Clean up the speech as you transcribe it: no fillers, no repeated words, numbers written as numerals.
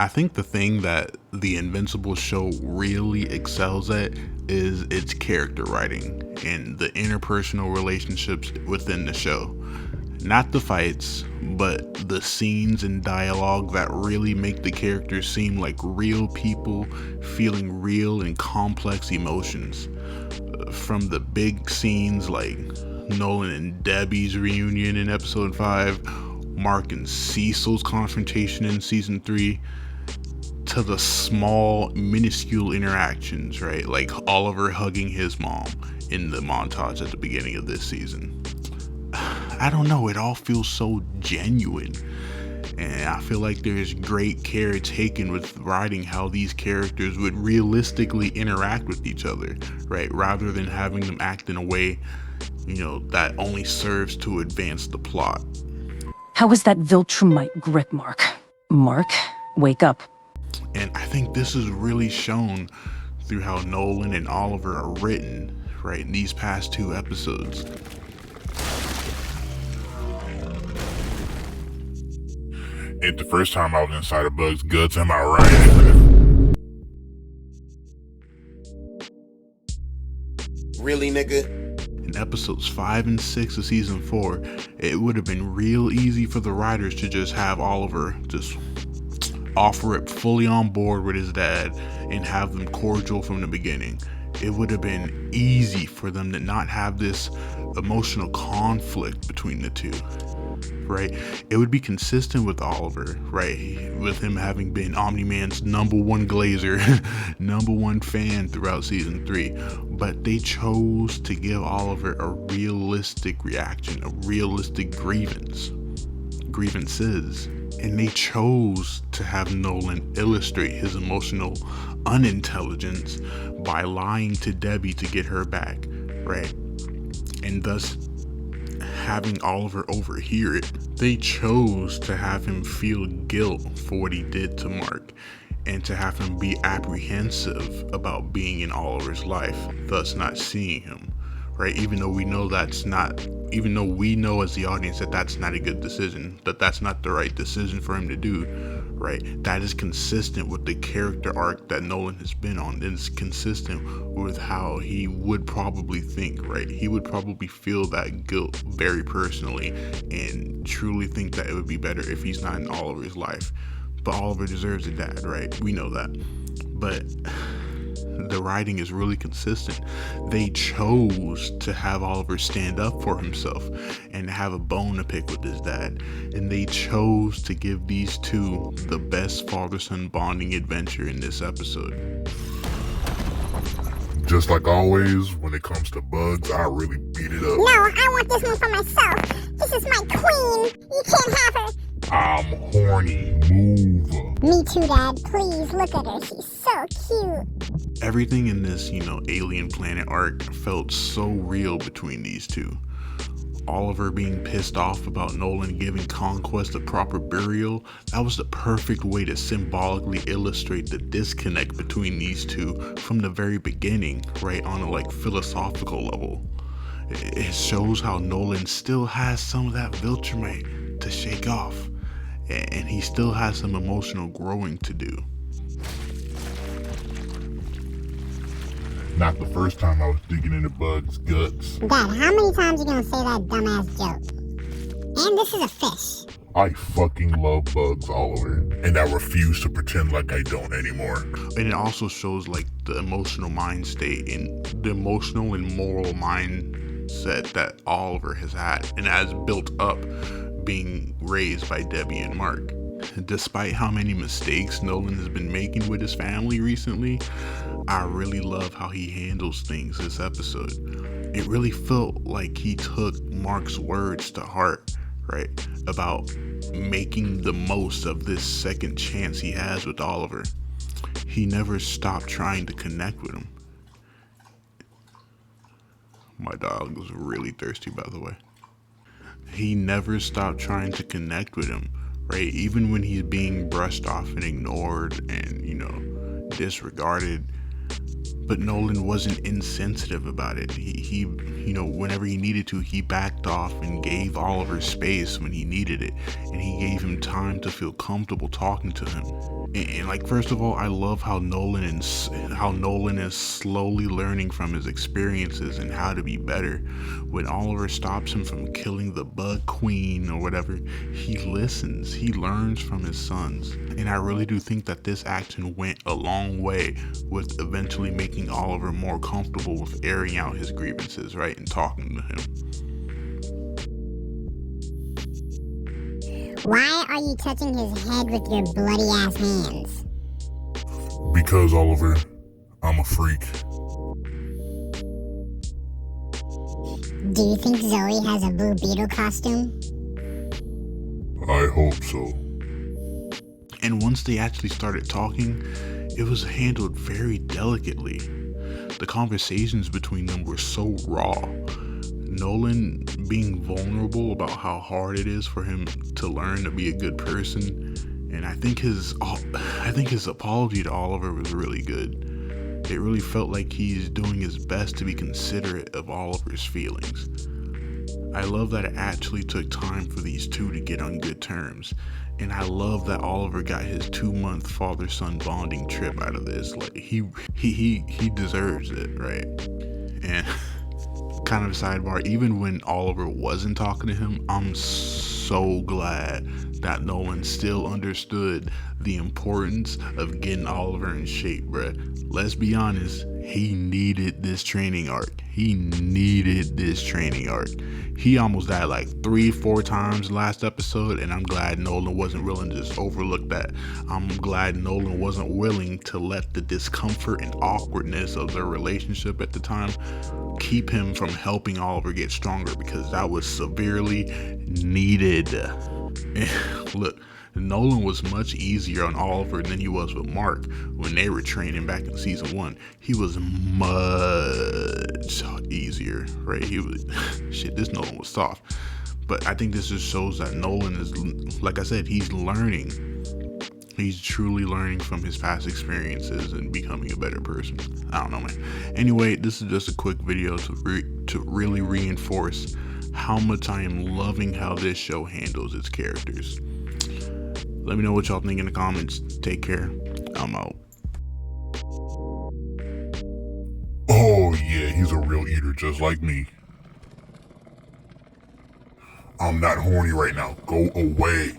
I think the thing that the Invincible show really excels at is its character writing and the interpersonal relationships within the show. Not the fights, but the scenes and dialogue that really make the characters seem like real people feeling real and complex emotions. From the big scenes like Nolan and Debbie's reunion in episode 5, Mark and Cecil's confrontation in season 3, to the small, minuscule interactions, right? Like Oliver hugging his mom in the montage at the beginning of this season. I don't know, it all feels so genuine. And I feel like there's great care taken with writing how these characters would realistically interact with each other, right? Rather than having them act in a way, that only serves to advance the plot. How was that Viltrumite grip, Mark? Mark, wake up. And I think this is really shown through how Nolan and Oliver are written, right, in these past 2 episodes. Ain't the first time I was inside a bug's guts, am I right? Really, nigga? In episodes 5 and 6 of season 4, it would have been real easy for the writers to just have Oliver just offer it fully on board with his dad and have them cordial from the beginning. It would have been easy for them to not have this emotional conflict between the two, right? It would be consistent with Oliver, right? With him having been Omni-Man's #1 glazer, #1 fan throughout season 3. But they chose to give Oliver a realistic reaction, a realistic grievances. And they chose to have Nolan illustrate his emotional unintelligence by lying to Debbie to get her back, right? And thus having Oliver overhear it. They chose to have him feel guilt for what he did to Mark and to have him be apprehensive about being in Oliver's life, thus not seeing him, right? Even though we know as the audience that that's not a good decision, that that's not the right decision for him to do, right? That is consistent with the character arc that Nolan has been on. It's consistent with how he would probably think, right? He would probably feel that guilt very personally and truly think that it would be better if he's not in Oliver's life. But Oliver deserves a dad, right? We know that. But the writing is really consistent. They chose to have Oliver stand up for himself and have a bone to pick with his dad. And they chose to give these two the best father-son bonding adventure in this episode. Just like always, when it comes to bugs, I really beat it up. No, I want this one for myself. This is my queen. You can't have her. I'm horny. Move. Me too, Dad. Please look at her. She's so cute. Everything in this, alien planet arc felt so real between these two. Oliver being pissed off about Nolan giving Conquest a proper burial, that was the perfect way to symbolically illustrate the disconnect between these two from the very beginning, right, on a philosophical level. It shows how Nolan still has some of that Viltrumite to shake off, and he still has some emotional growing to do. Not the first time I was digging into bugs' guts. Dad, how many times are you gonna say that dumbass joke? And this is a fish. I fucking love bugs, Oliver, and I refuse to pretend like I don't anymore. And it also shows the emotional mind state and the emotional and moral mindset that Oliver has had and has built up being raised by Debbie and Mark. Despite how many mistakes Nolan has been making with his family recently, I really love how he handles things this episode. It really felt like he took Mark's words to heart, right? About making the most of this second chance he has with Oliver. He never stopped trying to connect with him. My dog was really thirsty, by the way. He never stopped trying to connect with him, right? Even when he's being brushed off and ignored and, disregarded, But Nolan wasn't insensitive about it. He whenever he needed to, he backed off and gave Oliver space when he needed it, and he gave him time to feel comfortable talking to him. And like, first of all, I love how Nolan is slowly learning from his experiences and how to be better. When Oliver stops him from killing the Bug Queen or whatever, he listens. He learns from his sons. And I really do think that this action went a long way with eventually making Oliver more comfortable with airing out his grievances, right, and talking to him. Why are you touching his head with your bloody ass hands? Because, Oliver, I'm a freak. Do you think Zoe has a Blue Beetle costume? I hope so. And once they actually started talking, it was handled very delicately. The conversations between them were so raw. Nolan being vulnerable about how hard it is for him to learn to be a good person, and I think his apology to Oliver was really good. It really felt like he's doing his best to be considerate of Oliver's feelings. I love that it actually took time for these two to get on good terms. And I love that Oliver got his 2-month father-son bonding trip out of this. Like, he deserves it, right? And kind of a sidebar, even when Oliver wasn't talking to him, I'm so glad that Nolan still understood the importance of getting Oliver in shape, bruh. Let's be honest, he needed this training arc. He almost died like 3-4 times last episode, and I'm glad Nolan wasn't willing to just overlook that. I'm glad Nolan wasn't willing to let the discomfort and awkwardness of their relationship at the time keep him from helping Oliver get stronger, because that was severely needed. Look, Nolan was much easier on Oliver than he was with Mark when they were training back in season 1. He was much easier, right? This Nolan was soft. But I think this just shows that Nolan is, like I said, he's learning. He's truly learning from his past experiences and becoming a better person. I don't know, man. Anyway, this is just a quick video to really reinforce how much I am loving how this show handles its characters. Let me know what y'all think in the comments. Take care. I'm out. Oh yeah, he's a real eater just like me. I'm not horny right now. Go away.